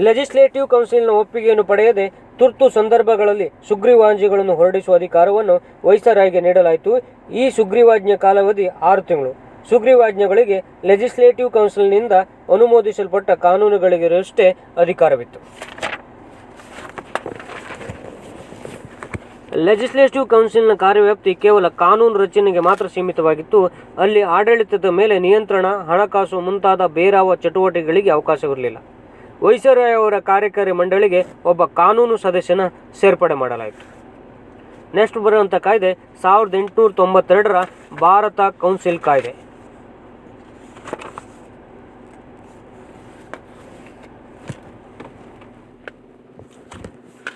ಲೆಜಿಸ್ಲೇಟಿವ್ ಕೌನ್ಸಿಲ್ನ ಒಪ್ಪಿಗೆಯನ್ನು ಪಡೆಯದೆ ತುರ್ತು ಸಂದರ್ಭಗಳಲ್ಲಿ ಸುಗ್ರೀವಾಜ್ಞೆಗಳನ್ನು ಹೊರಡಿಸುವ ಅಧಿಕಾರವನ್ನು ವೈಸ್ರಾಯ್ಗೆ ನೀಡಲಾಯಿತು. ಈ ಸುಗ್ರೀವಾಜ್ಞೆ ಕಾಲಾವಧಿ 6 ತಿಂಗಳು. ಸುಗ್ರೀವಾಜ್ಞೆಗಳಿಗೆ ಲೆಜಿಸ್ಲೇಟಿವ್ ಕೌನ್ಸಿಲ್ನಿಂದ ಅನುಮೋದಿಸಲ್ಪಟ್ಟ ಕಾನೂನುಗಳಿಗಷ್ಟೇ ಅಧಿಕಾರವಿತ್ತು. ಲೆಜಿಸ್ಲೇಟಿವ್ ಕೌನ್ಸಿಲ್ನ ಕಾರ್ಯವ್ಯಾಪ್ತಿ ಕೇವಲ ಕಾನೂನು ರಚನೆಗೆ ಮಾತ್ರ ಸೀಮಿತವಾಗಿತ್ತು. ಅಲ್ಲಿ ಆಡಳಿತದ ಮೇಲೆ ನಿಯಂತ್ರಣ, ಹಣಕಾಸು ಮುಂತಾದ ಬೇರಾವ ಚಟುವಟಿಕೆಗಳಿಗೆ ಅವಕಾಶವಿರಲಿಲ್ಲ. ವೈಸ್ರಾಯ್ ಅವರ ಕಾರ್ಯಕಾರಿ ಮಂಡಳಿಗೆ ಒಬ್ಬ ಕಾನೂನು ಸದಸ್ಯನ ಸೇರ್ಪಡೆ ಮಾಡಲಾಯಿತು. ನೆಕ್ಸ್ಟ್ ಬರುವಂಥ ಕಾಯ್ದೆ 1892ರ ಭಾರತ ಕೌನ್ಸಿಲ್ ಕಾಯ್ದೆ.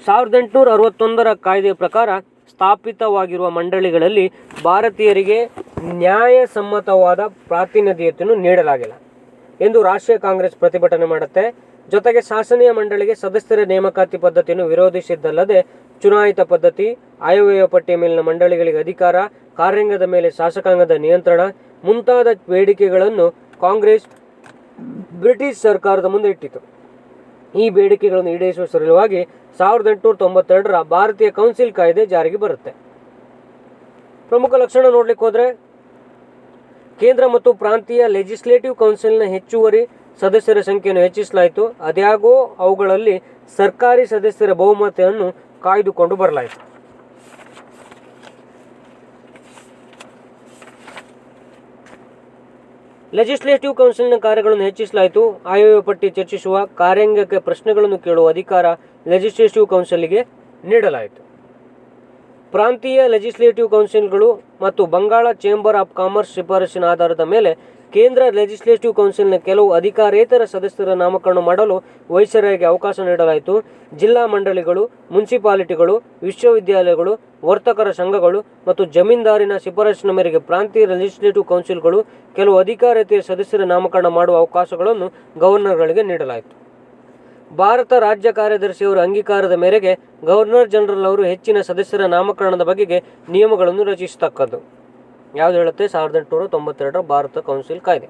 1861ರ ಕಾಯ್ದೆಯ ಪ್ರಕಾರ ಸ್ಥಾಪಿತವಾಗಿರುವ ಮಂಡಳಿಗಳಲ್ಲಿ ಭಾರತೀಯರಿಗೆ ನ್ಯಾಯಸಮ್ಮತವಾದ ಪ್ರಾತಿನಿಧ್ಯತೆಯನ್ನು ನೀಡಲಾಗಿಲ್ಲ ಎಂದು ರಾಷ್ಟ್ರೀಯ ಕಾಂಗ್ರೆಸ್ ಪ್ರತಿಭಟನೆ ಮಾಡುತ್ತೆ. ಜೊತೆಗೆ ಶಾಸನೀಯ ಮಂಡಳಿಗೆ ಸದಸ್ಯರ ನೇಮಕಾತಿ ಪದ್ಧತಿಯನ್ನು ವಿರೋಧಿಸಿದ್ದಲ್ಲದೆ ಚುನಾಯಿತ ಪದ್ಧತಿ, ಆಯವ್ಯಯ ಪಟ್ಟಿಯ ಮೇಲಿನ ಮಂಡಳಿಗಳಿಗೆ ಅಧಿಕಾರ, ಕಾರ್ಯಾಂಗದ ಮೇಲೆ ಶಾಸಕಾಂಗದ ನಿಯಂತ್ರಣ ಮುಂತಾದ ಬೇಡಿಕೆಗಳನ್ನು ಕಾಂಗ್ರೆಸ್ ಬ್ರಿಟಿಷ್ ಸರ್ಕಾರದ ಮುಂದೆ ಇಟ್ಟಿತು. ಈ ಬೇಡಿಕೆಗಳನ್ನು ಈಡೇರಿಸುವ ಸಲುವಾಗಿ 1892ರ ಭಾರತೀಯ ಕೌನ್ಸಿಲ್ ಕಾಯ್ದೆ ಜಾರಿಗೆ ಬರುತ್ತೆ. ಪ್ರಮುಖ ಲಕ್ಷಣ ನೋಡ್ಲಿಕ್ಕೆ ಹೋದರೆ ಕೇಂದ್ರ ಮತ್ತು ಪ್ರಾಂತೀಯ ಲೆಜಿಸ್ಲೇಟಿವ್ ಕೌನ್ಸಿಲ್ನ ಹೆಚ್ಚುವರಿ ಸದಸ್ಯರ ಸಂಖ್ಯೆಯನ್ನು ಹೆಚ್ಚಿಸಲಾಯಿತು. ಆದಾಗ್ಯೂ ಅವುಗಳಲ್ಲಿ ಸರ್ಕಾರಿ ಸದಸ್ಯರ ಬಹುಮತವನ್ನು ಕಾಯ್ದುಕೊಂಡು ಬರಲಾಯಿತು. ಲೆಜಿಸ್ಲೇಟಿವ್ ಕೌನ್ಸಿಲ್ನ ಕಾರ್ಯಗಳನ್ನು ಹೆಚ್ಚಿಸಲಾಯಿತು. ಆಯವ್ಯಯ ಪಟ್ಟಿ ಚರ್ಚಿಸುವ, ಕಾರ್ಯಾಂಗಕ್ಕೆ ಪ್ರಶ್ನೆಗಳನ್ನು ಕೇಳುವ ಅಧಿಕಾರ ಲೆಜಿಸ್ಲೇಟಿವ್ ಕೌನ್ಸಿಲ್ಗೆ ನೀಡಲಾಯಿತು. ಪ್ರಾಂತೀಯ ಲೆಜಿಸ್ಲೇಟಿವ್ ಕೌನ್ಸಿಲ್ಗಳು ಮತ್ತು ಬಂಗಾಳ ಚೇಂಬರ್ ಆಫ್ ಕಾಮರ್ಸ್ ಶಿಫಾರಸಿನ ಆಧಾರದ ಮೇಲೆ ಕೇಂದ್ರ ಲೆಜಿಸ್ಲೇಟಿವ್ ಕೌನ್ಸಿಲ್ನ ಕೆಲವು ಅಧಿಕಾರೇತರ ಸದಸ್ಯರ ನಾಮಕರಣ ಮಾಡಲು ವೈಸ್ರಾಯ್ಗೆ ಅವಕಾಶ ನೀಡಲಾಯಿತು. ಜಿಲ್ಲಾ ಮಂಡಳಿಗಳು, ಮುನ್ಸಿಪಾಲಿಟಿಗಳು, ವಿಶ್ವವಿದ್ಯಾಲಯಗಳು, ವರ್ತಕರ ಸಂಘಗಳು ಮತ್ತು ಜಮೀನ್ದಾರಿನ ಶಿಫಾರಸಿನ ಮೇರೆಗೆ ಪ್ರಾಂತೀಯ ಲೆಜಿಸ್ಲೇಟಿವ್ ಕೌನ್ಸಿಲ್ಗಳು ಕೆಲವು ಅಧಿಕಾರೇತರ ಸದಸ್ಯರ ನಾಮಕರಣ ಮಾಡುವ ಅವಕಾಶಗಳನ್ನು ಗವರ್ನರ್ಗಳಿಗೆ ನೀಡಲಾಯಿತು. ಭಾರತ ರಾಜ್ಯ ಕಾರ್ಯದರ್ಶಿಯವರ ಅಂಗೀಕಾರದ ಮೇರೆಗೆ ಗವರ್ನರ್ ಜನರಲ್ ಅವರು ಹೆಚ್ಚಿನ ಸದಸ್ಯರ ನಾಮಕರಣದ ಬಗೆಗೆ ನಿಯಮಗಳನ್ನು ರಚಿಸತಕ್ಕದ್ದು. ಯಾವುದು ಹೇಳುತ್ತೆ? 1892ರ ಭಾರತ ಕೌನ್ಸಿಲ್ ಕಾಯ್ದೆ.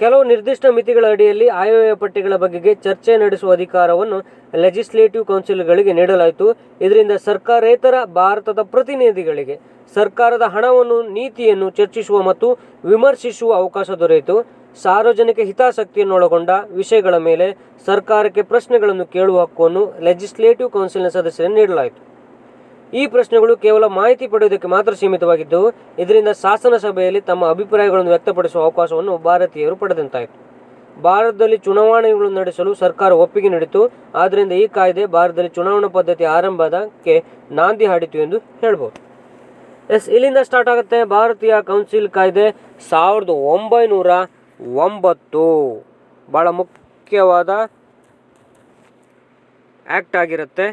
ಕೆಲವು ನಿರ್ದಿಷ್ಟ ಮಿತಿಗಳ ಅಡಿಯಲ್ಲಿ ಆಯವ್ಯಯ ಪಟ್ಟಿಗಳ ಬಗೆಗೆ ಚರ್ಚೆ ನಡೆಸುವ ಅಧಿಕಾರವನ್ನು ಲೆಜಿಸ್ಲೇಟಿವ್ ಕೌನ್ಸಿಲ್ಗಳಿಗೆ ನೀಡಲಾಯಿತು. ಇದರಿಂದ ಸರ್ಕಾರೇತರ ಭಾರತದ ಪ್ರತಿನಿಧಿಗಳಿಗೆ ಸರ್ಕಾರದ ಹಣವನ್ನು, ನೀತಿಯನ್ನು ಚರ್ಚಿಸುವ ಮತ್ತು ವಿಮರ್ಶಿಸುವ ಅವಕಾಶ ದೊರೆಯಿತು. ಸಾರ್ವಜನಿಕ ಹಿತಾಸಕ್ತಿಯನ್ನೊಳಗೊಂಡ ವಿಷಯಗಳ ಮೇಲೆ ಸರ್ಕಾರಕ್ಕೆ ಪ್ರಶ್ನೆಗಳನ್ನು ಕೇಳುವ ಹಕ್ಕನ್ನು ಲೆಜಿಸ್ಲೇಟಿವ್ ಕೌನ್ಸಿಲ್ನ ಸದಸ್ಯರಿಗೆ ನೀಡಲಾಯಿತು. ಈ ಪ್ರಶ್ನೆಗಳು ಕೇವಲ ಮಾಹಿತಿ ಪಡೆಯುವುದಕ್ಕೆ ಮಾತ್ರ ಸೀಮಿತವಾಗಿದ್ದವು. ಇದರಿಂದ ಶಾಸನ ಸಭೆಯಲ್ಲಿ ತಮ್ಮ ಅಭಿಪ್ರಾಯಗಳನ್ನು ವ್ಯಕ್ತಪಡಿಸುವ ಅವಕಾಶವನ್ನು ಭಾರತೀಯರು ಪಡೆದಂತಾಯಿತು. ಭಾರತದಲ್ಲಿ ಚುನಾವಣೆಗಳನ್ನು ನಡೆಸಲು ಸರ್ಕಾರ ಒಪ್ಪಿಗೆ ನೀಡಿತು. ಆದ್ದರಿಂದ ಈ ಕಾಯ್ದೆ ಭಾರತದಲ್ಲಿ ಚುನಾವಣಾ ಪದ್ಧತಿ ಆರಂಭಕ್ಕೆ ನಾಂದಿ ಹಾಡಿತು ಎಂದು ಹೇಳ್ಬೋದು. ಇಲ್ಲಿಂದ ಸ್ಟಾರ್ಟ್ ಆಗುತ್ತೆ ಭಾರತೀಯ ಕೌನ್ಸಿಲ್ ಕಾಯ್ದೆ 1909. ಭಾಳ ಮುಖ್ಯವಾದ ಆ್ಯಕ್ಟ್ ಆಗಿರುತ್ತೆ.